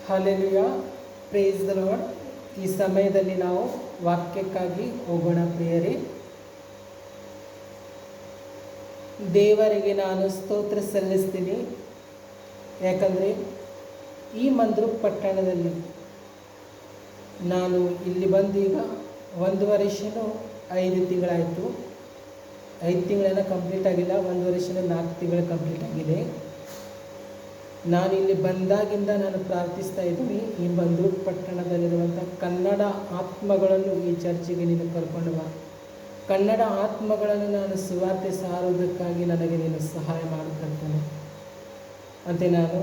Hallelujah, praise the lord. ಈ ಸಮಯದಲ್ಲಿ ನಾವು ವಾಕ್ಯಕ್ಕಾಗಿ ಹೋಗೋಣ ಪ್ರಿಯರೇ. ದೇವರಿಗೆ ನಾನು ಸ್ತೋತ್ರ ಸಲ್ಲಿಸ್ತೀನಿ. ಯಾಕಂದರೆ ಈ ಮಂದ್ರ ಪಟ್ಟಣದಲ್ಲಿ ನಾನು ಇಲ್ಲಿ ಬಂದು ಈಗ 1 ವರ್ಷನೂ 5 ತಿಂಗಳಾಯಿತು. 5 ತಿಂಗಳೇನೋ ಕಂಪ್ಲೀಟ್ ಆಗಿಲ್ಲ, 1 ವರ್ಷನೂ 4 ತಿಂಗಳು ಕಂಪ್ಲೀಟ್ ಆಗಿದೆ. ನಾನು ಇಲ್ಲಿ ಬಂದಾಗಿಂದ ನಾನು ಪ್ರಾರ್ಥಿಸ್ತಾ ಇದ್ದೀನಿ, ಈ ಬಂದೂರು ಪಟ್ಟಣದಲ್ಲಿರುವಂಥ ಕನ್ನಡ ಆತ್ಮಗಳನ್ನು ಈ ಚರ್ಚಿಗೆ ನೀನು ಕರ್ಕೊಂಡು ಬಾ. ಕನ್ನಡ ಆತ್ಮಗಳನ್ನು ನಾನು ಸುವಾರ್ತೆ ಸಾರುವುದಕ್ಕಾಗಿ ನನಗೆ ನೀನು ಸಹಾಯ ಮಾಡಿಕೊಡ್ತಾನೆ ಅಂತ ನಾನು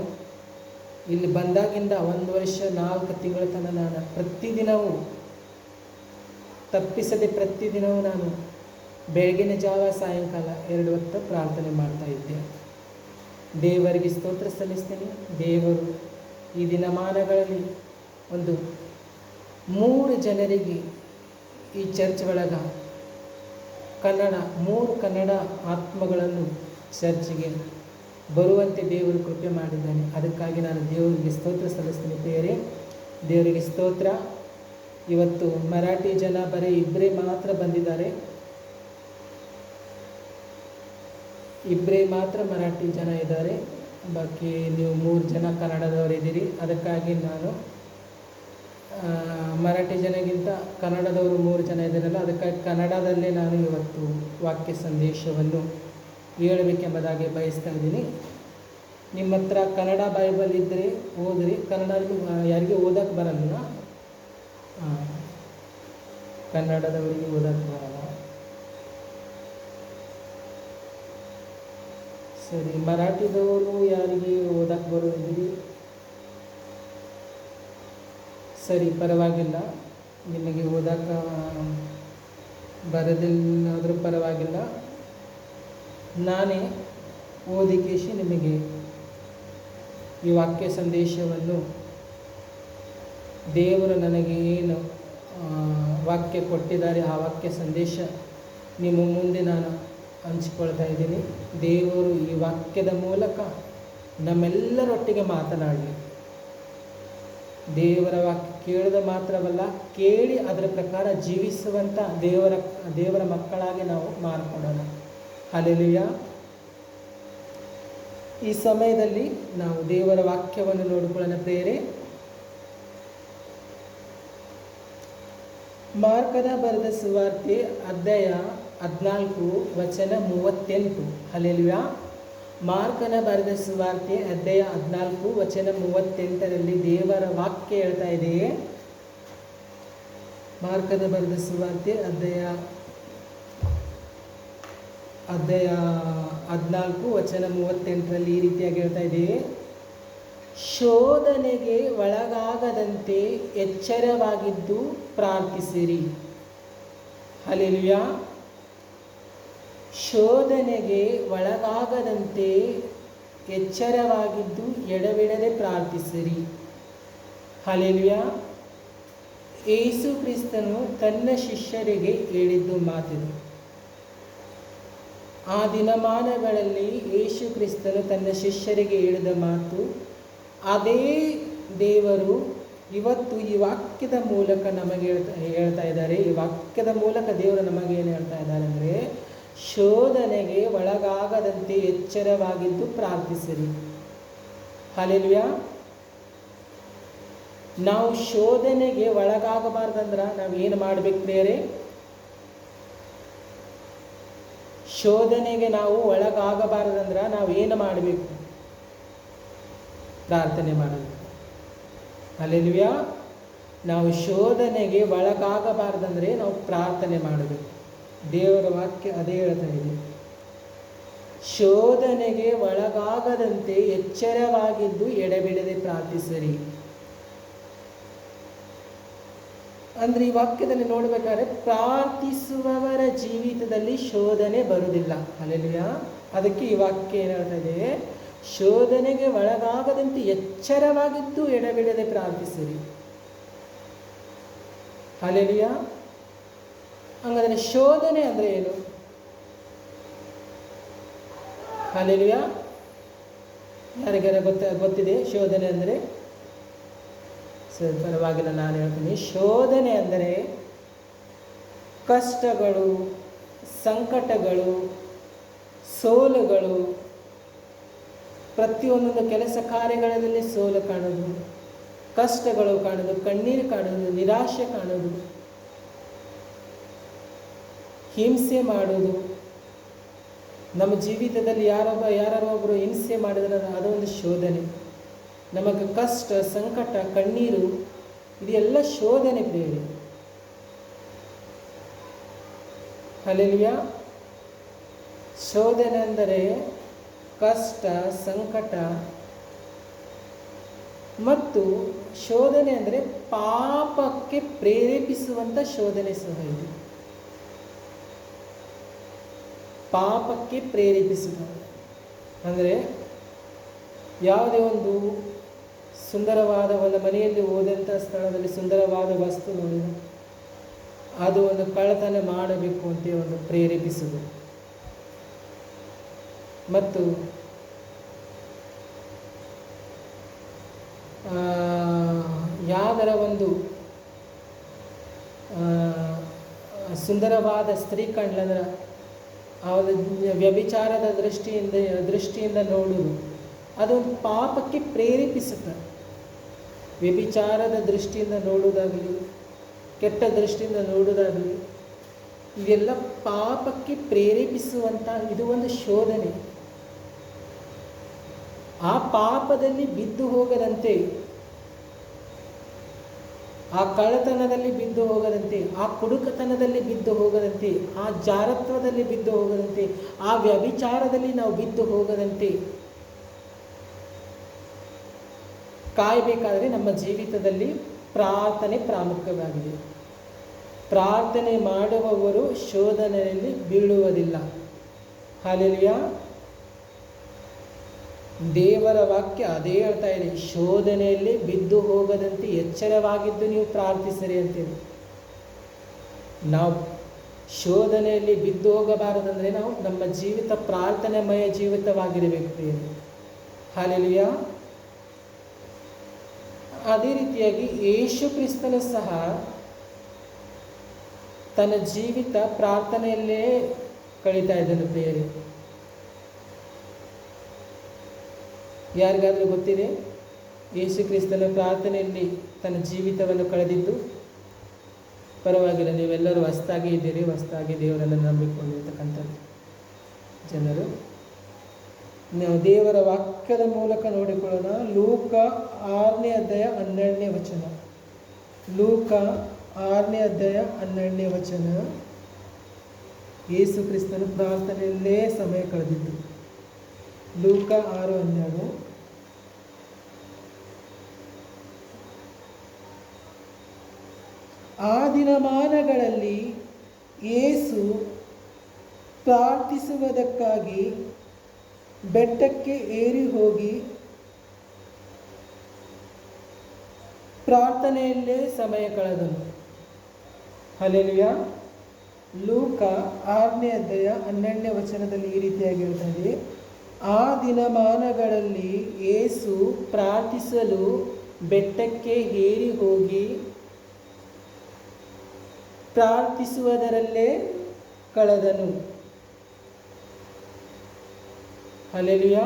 ಇಲ್ಲಿ ಬಂದಾಗಿಂದ 1 ವರ್ಷ 4 ತಿಂಗಳ ತನಕ ನಾನು ಪ್ರತಿದಿನವೂ ತಪ್ಪಿಸದೆ ಪ್ರತಿದಿನವೂ ನಾನು ಬೆಳಗಿನ ಜಾವ ಸಾಯಂಕಾಲ 2 ಹೊತ್ತು ಪ್ರಾರ್ಥನೆ ಮಾಡ್ತಾ ಇದ್ದೆ. ದೇವರಿಗೆ ಸ್ತೋತ್ರ ಸಲ್ಲಿಸ್ತೀನಿ. ದೇವರು ಈ ದಿನಮಾನಗಳಲ್ಲಿ ಒಂದು 3 ಜನರಿಗೆ ಈ ಚರ್ಚ್ ಒಳಗ ಕನ್ನಡ ಆತ್ಮಗಳನ್ನು ಚರ್ಚಿಗೆ ಬರುವಂತೆ ದೇವರು ಕೃಪೆ ಮಾಡಿದ್ದಾನೆ. ಅದಕ್ಕಾಗಿ ನಾನು ದೇವರಿಗೆ ಸ್ತೋತ್ರ ಸಲ್ಲಿಸ್ತೀನಿ ಪ್ರಿಯರೇ. ದೇವರಿಗೆ ಸ್ತೋತ್ರ. ಇವತ್ತು ಮರಾಠಿ ಜನ ಬರೀ 2 ಮಾತ್ರ ಬಂದಿದ್ದಾರೆ. 2 ಮಾತ್ರ ಮರಾಠಿ ಜನ ಇದ್ದಾರೆ. ಬಾಕಿ ನೀವು 3 ಜನ ಕನ್ನಡದವರಿದ್ದೀರಿ. ಅದಕ್ಕಾಗಿ ನಾನು ಮರಾಠಿ ಜನಗಿಂತ ಕನ್ನಡದವರು 3 ಜನ ಇದ್ದಾರಲ್ಲ, ಅದಕ್ಕಾಗಿ ಕನ್ನಡದಲ್ಲೇ ನಾನು ಇವತ್ತು ವಾಕ್ಯ ಸಂದೇಶವನ್ನು ಹೇಳಬೇಕೆಂಬುದಾಗಿ ಬಯಸ್ತಾ ಇದ್ದೀನಿ. ನಿಮ್ಮ ಹತ್ರ ಕನ್ನಡ ಬೈಬಲ್ ಇದ್ದರೆ ಓದ್ರಿ. ಕನ್ನಡದಲ್ಲಿ ಯಾರಿಗೆ ಓದಕ್ಕೆ ಬರಲ್ಲ, ಕನ್ನಡದವರಿಗೆ ಓದಕ್ಕೆ ಬರಲ್ಲ. ಸರಿ, ಮರಾಠಿದವರು ಯಾರಿಗೆ ಓದಕ್ಕೆ ಬರೋದಿದ್ದೀರಿ? ಸರಿ, ಪರವಾಗಿಲ್ಲ. ನಿಮಗೆ ಓದಕ್ಕೆ ಬರೋದಿಲ್ಲಾದರೂ ಪರವಾಗಿಲ್ಲ, ನಾನೇ ಓದಿಕೇಶಿ ನಿಮಗೆ ಈ ವಾಕ್ಯ ಸಂದೇಶವನ್ನು ದೇವರು ನನಗೆ ಏನು ವಾಕ್ಯ ಕೊಟ್ಟಿದ್ದಾರೆ ಆ ವಾಕ್ಯ ಸಂದೇಶ ನಿಮ್ಮ ಮುಂದೆ ನಾನು ಹಂಚಿಕೊಳ್ತಾ ಇದ್ದೀನಿ. ದೇವರು ಈ ವಾಕ್ಯದ ಮೂಲಕ ನಮ್ಮೆಲ್ಲರೊಟ್ಟಿಗೆ ಮಾತನಾಡಲಿ. ದೇವರ ವಾಕ್ಯ ಕೇಳಿದ ಮಾತ್ರವಲ್ಲ, ಕೇಳಿ ಅದರ ಪ್ರಕಾರ ಜೀವಿಸುವಂಥ ದೇವರ ಮಕ್ಕಳಾಗಿ ನಾವು ಮಾರ್ಕೊಳ್ಳೋಣ. ಹಲ್ಲೆಲೂಯಾ. ಈ ಸಮಯದಲ್ಲಿ ನಾವು ದೇವರ ವಾಕ್ಯವನ್ನು ನೋಡಿಕೊಳ್ಳೋಣ ಪ್ರಿಯರೇ. ಮಾರ್ಕನ ಬರೆದ ಸುವಾರ್ತೆ ಅಧ್ಯಾಯ 14 ವಚನ 38. ಹಲ್ಲೆಲೂಯಾ. ಮಾರ್ಕನ ಬರೆದ ಸುವಾರ್ತೆ ಅಧ್ಯಾಯ 14 ವಚನ 38ರಲ್ಲಿ ದೇವರ ವಾಕ್ಯ ಹೇಳ್ತಾ ಇದೆಯೇ. ಮಾರ್ಕನ ಬರೆದ ಸುವಾರ್ತೆ ಅಧ್ಯಾಯ 14 ವಚನ 38ರಲ್ಲಿ ಈ ರೀತಿಯಾಗಿ ಹೇಳ್ತಾ ಇದೆಯೇ. ಶೋಧನೆಗೆ ಒಳಗಾಗದಂತೆ ಎಚ್ಚರವಾಗಿದ್ದು ಪ್ರಾರ್ಥಿಸಿರಿ. ಹಲ್ಲೆಲೂಯಾ. ಶೋಧನೆಗೆ ಒಳಗಾಗದಂತೆ ಎಚ್ಚರವಾಗಿದ್ದು ಎಡಬಿಡದೆ ಪ್ರಾರ್ಥಿಸಿರಿ. ಹಲ್ಲೆಲೂಯಾ. ಯೇಸು ಕ್ರಿಸ್ತನು ತನ್ನ ಶಿಷ್ಯರಿಗೆ ಹೇಳಿದ್ದು ಮಾತಿದು. ಆ ದಿನಮಾನಗಳಲ್ಲಿ ಯೇಸು ಕ್ರಿಸ್ತನು ತನ್ನ ಶಿಷ್ಯರಿಗೆ ಹೇಳಿದ ಮಾತು, ಅದೇ ದೇವರು ಇವತ್ತು ಈ ವಾಕ್ಯದ ಮೂಲಕ ನಮಗೆ ಹೇಳ್ತಾ ಇದ್ದಾರೆ. ಈ ವಾಕ್ಯದ ಮೂಲಕ ದೇವರು ನಮಗೆ ಏನು ಹೇಳ್ತಾ ಇದ್ದಾರೆ ಅಂದರೆ, ಶೋಧನೆಗೆ ಒಳಗಾಗದಂತೆ ಎಚ್ಚರವಾಗಿದ್ದು ಪ್ರಾರ್ಥಿಸಿರಿ. ಹಲ್ಲೆಲೂಯಾ. ನಾವು ಶೋಧನೆಗೆ ಒಳಗಾಗಬಾರ್ದಂದ್ರೆ ನಾವು ಏನು ಮಾಡಬೇಕು ಪ್ರಿಯರೇ? ಶೋಧನೆಗೆ ನಾವು ಒಳಗಾಗಬಾರದಂದ್ರೆ ನಾವು ಏನು ಮಾಡಬೇಕು? ಪ್ರಾರ್ಥನೆ ಮಾಡಬೇಕು. ಹಲ್ಲೆಲೂಯಾ. ನಾವು ಶೋಧನೆಗೆ ಒಳಗಾಗಬಾರ್ದಂದ್ರೆ ನಾವು ಪ್ರಾರ್ಥನೆ ಮಾಡಬೇಕು. ದೇವರ ವಾಕ್ಯ ಅದೇ ಹೇಳ್ತಾ ಇದೆ. ಶೋಧನೆಗೆ ಒಳಗಾಗದಂತೆ ಎಚ್ಚರವಾಗಿದ್ದು ಎಡಬಿಡದೆ ಪ್ರಾರ್ಥಿಸಿರಿ. ಅಂದರೆ ಈ ವಾಕ್ಯದಲ್ಲಿ ನೋಡಬೇಕಾದ್ರೆ ಪ್ರಾರ್ಥಿಸುವವರ ಜೀವಿತದಲ್ಲಿ ಶೋಧನೆ ಬರುವುದಿಲ್ಲ. ಹಲ್ಲೆಲೂಯಾ. ಅದಕ್ಕೆ ಈ ವಾಕ್ಯ ಏನು ಹೇಳ್ತಾ ಇದೆ? ಶೋಧನೆಗೆ ಒಳಗಾಗದಂತೆ ಎಚ್ಚರವಾಗಿದ್ದು ಎಡಬಿಡದೆ ಪ್ರಾರ್ಥಿಸಿರಿ. ಹಲ್ಲೆಲೂಯಾ. ಹಂಗಾದರೆ ಶೋಧನೆ ಅಂದರೆ ಏನು? ಹಲ್ಲೆಲೂಯಾ. ಯಾರಿಗಾರ ಗೊತ್ತಿದೆ ಶೋಧನೆ ಅಂದರೆ? ಪರವಾಗಿಲ್ಲ, ನಾನು ಹೇಳ್ತೀನಿ. ಶೋಧನೆ ಅಂದರೆ ಕಷ್ಟಗಳು, ಸಂಕಟಗಳು, ಸೋಲುಗಳು, ಪ್ರತಿಯೊಂದೊಂದು ಕೆಲಸ ಕಾರ್ಯಗಳಲ್ಲಿ ಸೋಲು ಕಾಣೋದು, ಕಷ್ಟಗಳು ಕಾಣೋದು, ಕಣ್ಣೀರು ಕಾಣೋದು, ನಿರಾಶೆ ಕಾಣೋದು, ಹಿಂಸೆ ಮಾಡೋದು. ನಮ್ಮ ಜೀವಿತದಲ್ಲಿ ಯಾರೊಬ್ಬರು ಹಿಂಸೆ ಮಾಡಿದ್ರೆ ಅದೊಂದು ಶೋಧನೆ. ನಮಗೆ ಕಷ್ಟ, ಸಂಕಟ, ಕಣ್ಣೀರು ಇದೆಲ್ಲ ಶೋಧನೆ ಪ್ರಿಯರೇ. ಹಲ್ಲೆಲೂಯಾ. ಶೋಧನೆ ಅಂದರೆ ಕಷ್ಟ, ಸಂಕಟ, ಮತ್ತು ಶೋಧನೆ ಅಂದರೆ ಪಾಪಕ್ಕೆ ಪ್ರೇರೇಪಿಸುವಂಥ ಶೋಧನೆ ಸಹ ಇದೆ. ಪಾಪಕ್ಕೆ ಪ್ರೇರೇಪಿಸುವುದು ಅಂದರೆ ಯಾವುದೇ ಒಂದು ಸುಂದರವಾದ ಒಂದು ಮನೆಯಲ್ಲಿ ಹೋದಂಥ ಸ್ಥಳದಲ್ಲಿ ಸುಂದರವಾದ ವಸ್ತು ನೋಡಿದರೆ ಅದು ಒಂದು ಕಳ್ಳತನ ಮಾಡಬೇಕು ಅಂತ ಒಂದು ಪ್ರೇರೇಪಿಸುವುದು. ಮತ್ತು ಯಾವ್ದರ ಒಂದು ಸುಂದರವಾದ ಸ್ತ್ರೀ ಕಂಡ್ಲಂದ್ರೆ ಅವರ ವ್ಯಭಿಚಾರದ ದೃಷ್ಟಿಯಿಂದ ನೋಡುವುದು ಅದೊಂದು ಪಾಪಕ್ಕೆ ಪ್ರೇರೇಪಿಸುತ್ತದೆ. ವ್ಯಭಿಚಾರದ ದೃಷ್ಟಿಯಿಂದ ನೋಡುವುದಾಗಲಿ, ಕೆಟ್ಟ ದೃಷ್ಟಿಯಿಂದ ನೋಡುವುದಾಗಲಿ, ಇವೆಲ್ಲ ಪಾಪಕ್ಕೆ ಪ್ರೇರೇಪಿಸುವಂಥ ಇದು ಒಂದು ಶೋಧನೆ. ಆ ಪಾಪದಲ್ಲಿ ಬಿದ್ದು ಹೋಗದಂತೆ, ಆ ಕಳ್ಳತನದಲ್ಲಿ ಬಿದ್ದು ಹೋಗದಂತೆ, ಆ ಕುಡುಕತನದಲ್ಲಿ ಬಿದ್ದು ಹೋಗದಂತೆ, ಆ ಜಾರತ್ವದಲ್ಲಿ ಬಿದ್ದು ಹೋಗದಂತೆ, ಆ ವ್ಯಭಿಚಾರದಲ್ಲಿ ನಾವು ಬಿದ್ದು ಹೋಗದಂತೆ ಕಾಯಬೇಕಾದರೆ ನಮ್ಮ ಜೀವಿತದಲ್ಲಿ ಪ್ರಾರ್ಥನೆ ಪ್ರಾಮುಖ್ಯವಾಗಿದೆ. ಪ್ರಾರ್ಥನೆ ಮಾಡುವವರು ಶೋಧನೆಯಲ್ಲಿ ಬೀಳುವುದಿಲ್ಲ. ಹಲ್ಲೆಲೂಯಾ. ದೇವರ ವಾಕ್ಯ ಅದೇ ಹೇಳ್ತಾ ಇದೆ, ಶೋಧನೆಯಲ್ಲಿ ಬಿದ್ದು ಹೋಗದಂತೆ ಎಚ್ಚರವಾಗಿದ್ದು ನೀವು ಪ್ರಾರ್ಥಿಸಿರಿ ಅಂತೇಳಿ. ನಾವು ಶೋಧನೆಯಲ್ಲಿ ಬಿದ್ದು ಹೋಗಬಾರದಂದರೆ ನಾವು ನಮ್ಮ ಜೀವಿತ ಪ್ರಾರ್ಥನೆಮಯ ಜೀವಿತವಾಗಿರಬೇಕು. ಹಲ್ಲೆಲೂಯಾ. ಅದೇ ರೀತಿಯಾಗಿ ಯೇಸು ಕ್ರಿಸ್ತನು ಸಹ ತನ್ನ ಜೀವಿತ ಪ್ರಾರ್ಥನೆಯಲ್ಲೇ ಕಳೀತಾ ಇದ್ದನು ಪ್ರಿಯರೇ. ಯಾರಿಗಾದರೂ ಗೊತ್ತಿದೆ ಯೇಸು ಕ್ರಿಸ್ತನ ಪ್ರಾರ್ಥನೆಯಲ್ಲಿ ತನ್ನ ಜೀವಿತವನ್ನು ಕಳೆದಿದ್ದು? ಪರವಾಗಿಲ್ಲ, ನೀವೆಲ್ಲರೂ ಹೊಸ್ತಾಗಿ ಇದ್ದೀರಿ, ಹೊಸ್ತಾಗಿ ದೇವರನ್ನು ನಂಬಿಕೊಂಡಿರ್ತಕ್ಕಂಥದ್ದು ಜನರು. ನಾವು ದೇವರ ವಾಕ್ಯದ ಮೂಲಕ ನೋಡಿಕೊಳ್ಳೋಣ. ಲೂಕ 6ನೇ ಅಧ್ಯಾಯ 12ನೇ ವಚನ. ಲೂಕ 6ನೇ ಅಧ್ಯಾಯ 12ನೇ ವಚನ. ಯೇಸು ಕ್ರಿಸ್ತನು ಪ್ರಾರ್ಥನೆಯಲ್ಲೇ ಸಮಯ ಕಳೆದಿದ್ದು. ಲೂಕ 6:12. ಆ ದಿನಮಾನಗಳಲ್ಲಿ ಯೇಸು ಪ್ರಾರ್ಥಿಸುವುದಕ್ಕಾಗಿ ಬೆಟ್ಟಕ್ಕೆ ಏರಿ ಹೋಗಿ ಪ್ರಾರ್ಥನೆಯಲ್ಲೇ ಸಮಯ ಕಳೆದನು. ಹಲ್ಲೆಲೂಯಾ. ಲೂಕ 6ನೇ ಅಧ್ಯಾಯ 12ನೇ ವಚನದಲ್ಲಿ ಈ ರೀತಿಯಾಗಿ ಹೇಳ್ತಾ ಇದೆ, ಆ ದಿನಮಾನಗಳಲ್ಲಿ ಯೇಸು ಪ್ರಾರ್ಥಿಸಲು ಬೆಟ್ಟಕ್ಕೆ ಏರಿ ಹೋಗಿ ಪ್ರಾರ್ಥಿಸುವುದರಲ್ಲೇ ಕಳೆದನು. ಹಲ್ಲೆಲೂಯಾ.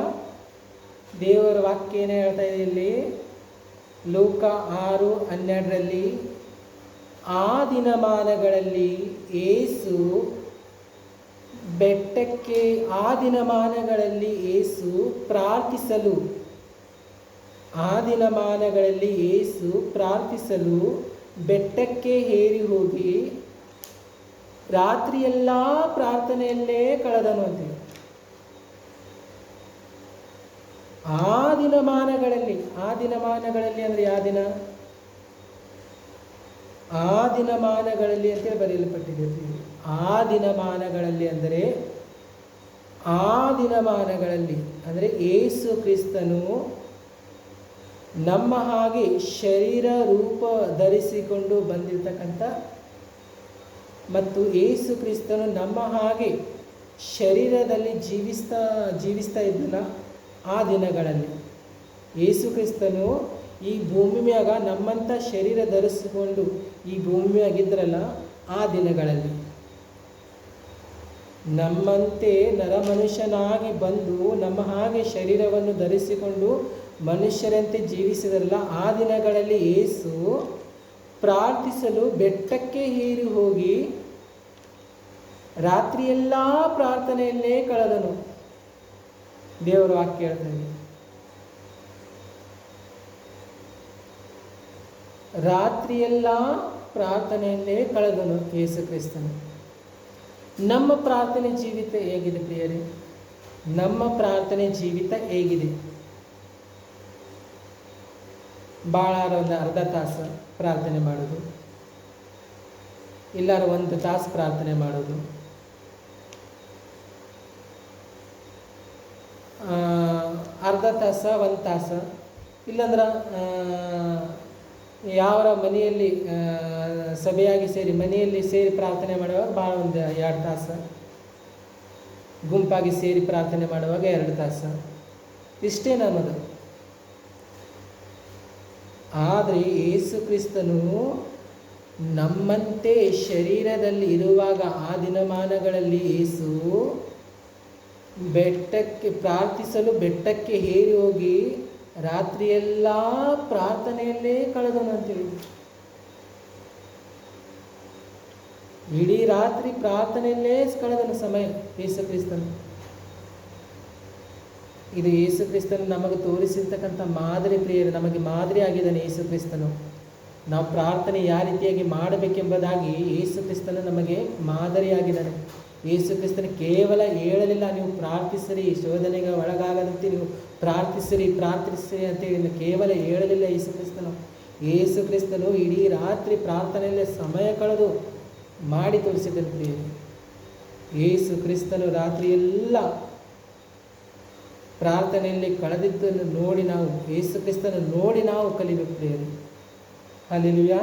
ದೇವರ ವಾಕ್ಯ ಏನೇ ಹೇಳ್ತಾ ಇದೆ ಇಲ್ಲಿ? ಲೂಕ 6:12ರಲ್ಲಿ ಆ ದಿನಮಾನಗಳಲ್ಲಿ ಯೇಸು ಬೆಟ್ಟಕ್ಕೆ, ಆ ದಿನಮಾನಗಳಲ್ಲಿ ಯೇಸು ಪ್ರಾರ್ಥಿಸಲು, ಆ ದಿನಮಾನಗಳಲ್ಲಿ ಯೇಸು ಪ್ರಾರ್ಥಿಸಲು ಬೆಟ್ಟಕ್ಕೆ ಏರಿ ಹೋಗಿ ರಾತ್ರಿಯೆಲ್ಲ ಪ್ರಾರ್ಥನೆಯಲ್ಲೇ ಕಳೆದನು ಅಂತೇಳಿ. ಆ ದಿನಮಾನಗಳಲ್ಲಿ ಅಂದರೆ ಯಾವ ದಿನ? ಆ ದಿನಮಾನಗಳಲ್ಲಿ ಅಂತೇಳಿ ಬರೆಯಲ್ಪಟ್ಟಿದೆ. ಆ ದಿನಮಾನಗಳಲ್ಲಿ ಅಂದರೆ ಆ ದಿನಮಾನಗಳಲ್ಲಿ ಅಂದರೆ ಯೇಸು ಕ್ರಿಸ್ತನು ನಮ್ಮ ಹಾಗೆ ಶರೀರ ರೂಪ ಧರಿಸಿಕೊಂಡು ಬಂದಿರತಕ್ಕಂಥ ಮತ್ತು ಯೇಸು ಕ್ರಿಸ್ತನು ನಮ್ಮ ಹಾಗೆ ಶರೀರದಲ್ಲಿ ಜೀವಿಸ್ತಾ ಇದ್ದನ. ಆ ದಿನಗಳಲ್ಲಿ ಯೇಸು ಕ್ರಿಸ್ತನು ಈ ಭೂಮಿ ಮ್ಯಾಗ ನಮ್ಮಂಥ ಶರೀರ ಧರಿಸಿಕೊಂಡು ಈ ಭೂಮಿ ಮ್ಯಾಗಿದ್ರಲ್ಲ ಆ ದಿನಗಳಲ್ಲಿ ನಮ್ಮಂತೆ ನರಮನುಷ್ಯನಾಗಿ ಬಂದು ನಮ್ಮ ಹಾಗೆ ಶರೀರವನ್ನು ಧರಿಸಿಕೊಂಡು ಮನುಷ್ಯರಂತೆ ಜೀವಿಸಿದರಲ್ಲ ಆ ದಿನಗಳಲ್ಲಿ ಯೇಸು ಪ್ರಾರ್ಥಿಸಲು ಬೆಟ್ಟಕ್ಕೆ ಏರಿ ಹೋಗಿ ರಾತ್ರಿಯೆಲ್ಲ ಪ್ರಾರ್ಥನೆಯಲ್ಲೇ ಕಳೆದನು. ದೇವರ ವಾಕ್ಯ ಹೇಳ್ತಾನೆ, ರಾತ್ರಿಯೆಲ್ಲ ಪ್ರಾರ್ಥನೆಯಲ್ಲೇ ಕಳೆದನು ಯೇಸು ಕ್ರಿಸ್ತನು. ನಮ್ಮ ಪ್ರಾರ್ಥನೆ ಜೀವಿತ ಹೇಗಿದೆ ಪ್ರಿಯರೇ? ನಮ್ಮ ಪ್ರಾರ್ಥನೆ ಜೀವಿತ ಹೇಗಿದೆ? ಭಾಳ ಒಂದು ಅರ್ಧ ತಾಸು ಪ್ರಾರ್ಥನೆ ಮಾಡೋದು, ಇಲ್ಲಾರ 1 ತಾಸು ಪ್ರಾರ್ಥನೆ ಮಾಡೋದು, ಅರ್ಧ ತಾಸು 1 ತಾಸು, ಇಲ್ಲಾಂದ್ರೆ ಯಾವರ ಮನೆಯಲ್ಲಿ ಸಭೆಯಾಗಿ ಸೇರಿ ಮನೆಯಲ್ಲಿ ಸೇರಿ ಪ್ರಾರ್ಥನೆ ಮಾಡುವಾಗ ಭಾಳ ಒಂದು 2 ತಾಸು, ಗುಂಪಾಗಿ ಸೇರಿ ಪ್ರಾರ್ಥನೆ ಮಾಡುವಾಗ 2 ತಾಸು, ಇಷ್ಟೇ ನಮ್ಮದು. ಆದರೆ ಯೇಸು ಕ್ರಿಸ್ತನು ನಮ್ಮಂತೆ ಶರೀರದಲ್ಲಿ ಇರುವಾಗ ಆ ದಿನಮಾನಗಳಲ್ಲಿ ಯೇಸು ಬೆಟ್ಟಕ್ಕೆ ಪ್ರಾರ್ಥಿಸಲು ಬೆಟ್ಟಕ್ಕೆ ಏರಿ ಹೋಗಿ ರಾತ್ರಿಯೆಲ್ಲ ಪ್ರಾರ್ಥನೆಯಲ್ಲೇ ಕಳೆದನು ಅಂತೇಳಿ. ಇಡೀ ರಾತ್ರಿ ಪ್ರಾರ್ಥನೆಯಲ್ಲೇ ಕಳೆದನು ಸಮಯ ಯೇಸು ಕ್ರಿಸ್ತನು. ಇದು ಯೇಸು ಕ್ರಿಸ್ತನು ನಮಗೆ ತೋರಿಸಿರ್ತಕ್ಕಂಥ ಮಾದರಿ ಪ್ರಿಯರು, ನಮಗೆ ಮಾದರಿ ಆಗಿದ್ದಾನೆ ಯೇಸು ಕ್ರಿಸ್ತನು. ನಾವು ಪ್ರಾರ್ಥನೆ ಯಾವ ರೀತಿಯಾಗಿ ಮಾಡಬೇಕೆಂಬುದಾಗಿ ಯೇಸು ಕ್ರಿಸ್ತನು ನಮಗೆ ಮಾದರಿಯಾಗಿದ್ದಾನೆ. ಯೇಸು ಕ್ರಿಸ್ತನು ಕೇವಲ ಹೇಳಲಿಲ್ಲ, ನೀವು ಪ್ರಾರ್ಥಿಸಿರಿ, ಶೋಧನೆಗೆ ಒಳಗಾಗದಂತೆ ನೀವು ಪ್ರಾರ್ಥಿಸಿರಿ ಅಂತೇಳಿ ಕೇವಲ ಹೇಳಲಿಲ್ಲ ಯೇಸು ಕ್ರಿಸ್ತನು. ಯೇಸು ಕ್ರಿಸ್ತನು ಇಡೀ ರಾತ್ರಿ ಪ್ರಾರ್ಥನೆಯಲ್ಲೇ ಸಮಯ ಕಳೆದು ಮಾಡಿ ತೋರಿಸಿದನು ಪ್ರಿಯರು. ಯೇಸು ಕ್ರಿಸ್ತನು ರಾತ್ರಿಯೆಲ್ಲ ಪ್ರಾರ್ಥನೆಯಲ್ಲಿ ಕಳೆದಿದ್ದನ್ನು ನೋಡಿ ನಾವು ಯೇಸು ಕ್ರಿಸ್ತನ ನೋಡಿ ನಾವು ಕಲಿಬೇಕು ಪ್ರಿಯರು. ಹಲ್ಲೆಲೂಯಾ.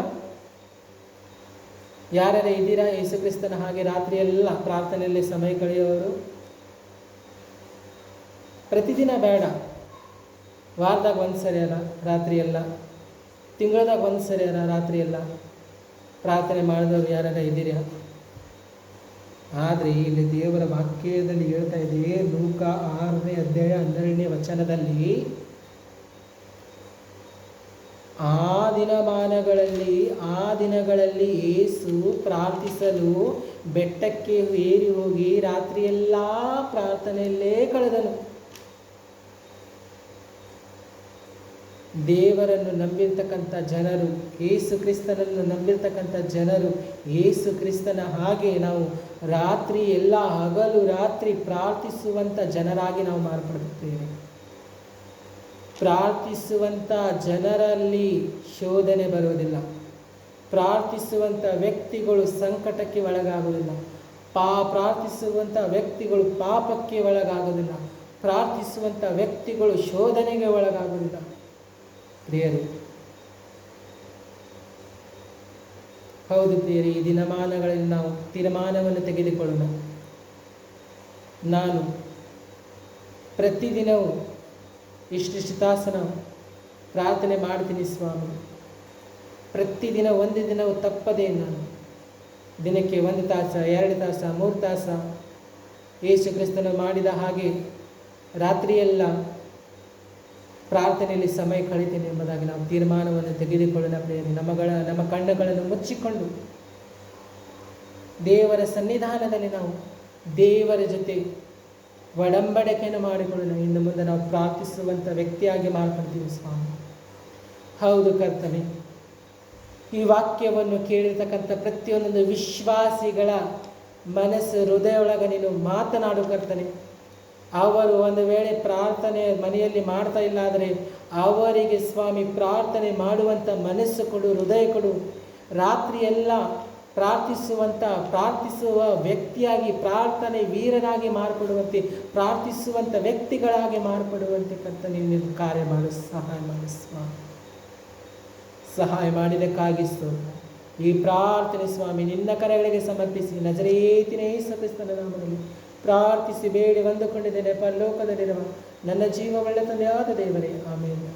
ಯಾರ್ಯಾರು ಇದ್ದೀರಾ ಯೇಸು ಕ್ರಿಸ್ತನ ಹಾಗೆ ರಾತ್ರಿಯೆಲ್ಲ ಪ್ರಾರ್ಥನೆಯಲ್ಲಿ ಸಮಯ ಕಳೆಯುವವರು? ಪ್ರತಿದಿನ ಬೇಡ, ವಾರದಾಗ 1 ಸರಿ ಅಲ್ಲ ರಾತ್ರಿಯೆಲ್ಲ, ತಿಂಗಳದಾಗ 1 ಸರಿ ಅಲ್ಲ ರಾತ್ರಿಯೆಲ್ಲ ಪ್ರಾರ್ಥನೆ ಮಾಡಿದವರು ಯಾರ್ಯಾರ ಇದ್ದೀರಾ? ಆದರೆ ಇಲ್ಲಿ ದೇವರ ವಾಕ್ಯದಲ್ಲಿ ಹೇಳ್ತಾ ಇದೆ, ಲೂಕ 6ನೇ ಅಧ್ಯಾಯ 12ನೇ ವಚನದಲ್ಲಿ, ಆ ದಿನಗಳಲ್ಲಿ ಯೇಸು ಪ್ರಾರ್ಥಿಸಲು ಬೆಟ್ಟಕ್ಕೆ ಏರಿ ಹೋಗಿ ರಾತ್ರಿಯೆಲ್ಲ ಪ್ರಾರ್ಥನೆಯಲ್ಲೇ ಕಳೆದನು. ದೇವರನ್ನು ನಂಬಿರ್ತಕ್ಕಂಥ ಜನರು, ಯೇಸು ಕ್ರಿಸ್ತನನ್ನು ನಂಬಿರ್ತಕ್ಕಂಥ ಜನರು ಯೇಸು ಕ್ರಿಸ್ತನ ಹಾಗೆ ನಾವು ರಾತ್ರಿ ಎಲ್ಲ ಹಗಲು ರಾತ್ರಿ ಪ್ರಾರ್ಥಿಸುವಂಥ ಜನರಾಗಿ ನಾವು ಮಾರ್ಪಡುತ್ತೇವೆ. ಪ್ರಾರ್ಥಿಸುವಂಥ ಜನರಲ್ಲಿ ಶೋಧನೆ ಬರುವುದಿಲ್ಲ. ಪ್ರಾರ್ಥಿಸುವಂಥ ವ್ಯಕ್ತಿಗಳು ಸಂಕಟಕ್ಕೆ ಒಳಗಾಗುವುದಿಲ್ಲ. ಪ್ರಾರ್ಥಿಸುವಂಥ ವ್ಯಕ್ತಿಗಳು ಪಾಪಕ್ಕೆ ಒಳಗಾಗುವುದಿಲ್ಲ. ಪ್ರಾರ್ಥಿಸುವಂಥ ವ್ಯಕ್ತಿಗಳು ಶೋಧನೆಗೆ ಒಳಗಾಗುವುದಿಲ್ಲ. ಪ್ರಿಯರೇ, ಹೌದು ಪ್ರಿಯರೇ, ಈ ದಿನಮಾನಗಳಲ್ಲಿ ನಾವು ತೀರ್ಮಾನವನ್ನು ತೆಗೆದುಕೊಳ್ಳೋಣ. ನಾನು ಪ್ರತಿದಿನವೂ ಇಷ್ಟಿಷ್ಟು ತಾಸನ ಪ್ರಾರ್ಥನೆ ಮಾಡ್ತೀನಿ ಸ್ವಾಮಿ. ಪ್ರತಿದಿನ ಒಂದು ದಿನವೂ ತಪ್ಪದೇ ನಾನು ದಿನಕ್ಕೆ 1 ತಾಸು, 2 ತಾಸು, 3 ತಾಸು ಯೇಸು ಕ್ರಿಸ್ತನು ಮಾಡಿದ ಹಾಗೆ ರಾತ್ರಿಯೆಲ್ಲ ಪ್ರಾರ್ಥನೆಯಲ್ಲಿ ಸಮಯ ಕಳೀತೇನೆ ಎಂಬುದಾಗಿ ನಾವು ತೀರ್ಮಾನವನ್ನು ತೆಗೆದುಕೊಳ್ಳೋಣ ಪ್ರಿಯರೇ. ನಮ್ಮ ಕಣ್ಣುಗಳನ್ನು ಮುಚ್ಚಿಕೊಂಡು ದೇವರ ಸನ್ನಿಧಾನದಲ್ಲಿ ನಾವು ದೇವರ ಜೊತೆ ಒಡಂಬಡಿಕೆಯನ್ನು ಮಾಡಿಕೊಳ್ಳೋಣ. ಇನ್ನು ಮುಂದೆ ನಾವು ಪ್ರಾರ್ಥಿಸುವಂಥ ವ್ಯಕ್ತಿಯಾಗಿ ಮಾರ್ಪಡ್ತೀವಿ ಸ್ವಾಮಿ. ಹೌದು ಕರ್ತನೆ, ಈ ವಾಕ್ಯವನ್ನು ಕೇಳಿರ್ತಕ್ಕಂಥ ಪ್ರತಿಯೊಂದೊಂದು ವಿಶ್ವಾಸಿಗಳ ಮನಸ್ಸು ಹೃದಯೊಳಗೆ ನೀನು ಮಾತನಾಡು ಕರ್ತನೆ. ಅವರು ಒಂದು ವೇಳೆ ಪ್ರಾರ್ಥನೆ ಮನೆಯಲ್ಲಿ ಮಾಡ್ತಾ ಇಲ್ಲ ಆದರೆ ಅವರಿಗೆ ಸ್ವಾಮಿ ಪ್ರಾರ್ಥನೆ ಮಾಡುವಂಥ ಮನಸ್ಸು ಕೊಡು, ಹೃದಯ ಕೊಡು. ರಾತ್ರಿಯೆಲ್ಲ ಪ್ರಾರ್ಥಿಸುವ ವ್ಯಕ್ತಿಯಾಗಿ, ಪ್ರಾರ್ಥನೆ ವೀರರಾಗಿ ಮಾರ್ಪಡುವಂತೆ, ಪ್ರಾರ್ಥಿಸುವಂಥ ವ್ಯಕ್ತಿಗಳಾಗಿ ಮಾರ್ಪಡುವಂತೆ ಕರ್ತನೆ ನೀವು ಕಾರ್ಯ ಮಾಡು, ಸಹಾಯ ಮಾಡಿ ಸ್ವಾಮಿ. ಸಹಾಯ ಮಾಡಿದಕ್ಕಾಗಿ ಸ್ತೋತ್ರ. ಈ ಪ್ರಾರ್ಥನೆ ಸ್ವಾಮಿ ನಿನ್ನ ಕರೆಗಳಿಗೆ ಸಮರ್ಪಿಸಿ ನಜರೇತಿನ ಯೇಸು ಕ್ರಿಸ್ತನ ನಾಮದಲ್ಲಿ ಪ್ರಾರ್ಥಿಸಿ ಬೇಡಿ ಹೊಂದಿಕೊಂಡಿದ್ದೇನೆ. ಪರಲೋಕದಲ್ಲಿರುವ ನನ್ನ ಜೀವವುಳ್ಳ ತಂದೆಯಾದ ದೇವರೇ, ಆಮೇಲೆ.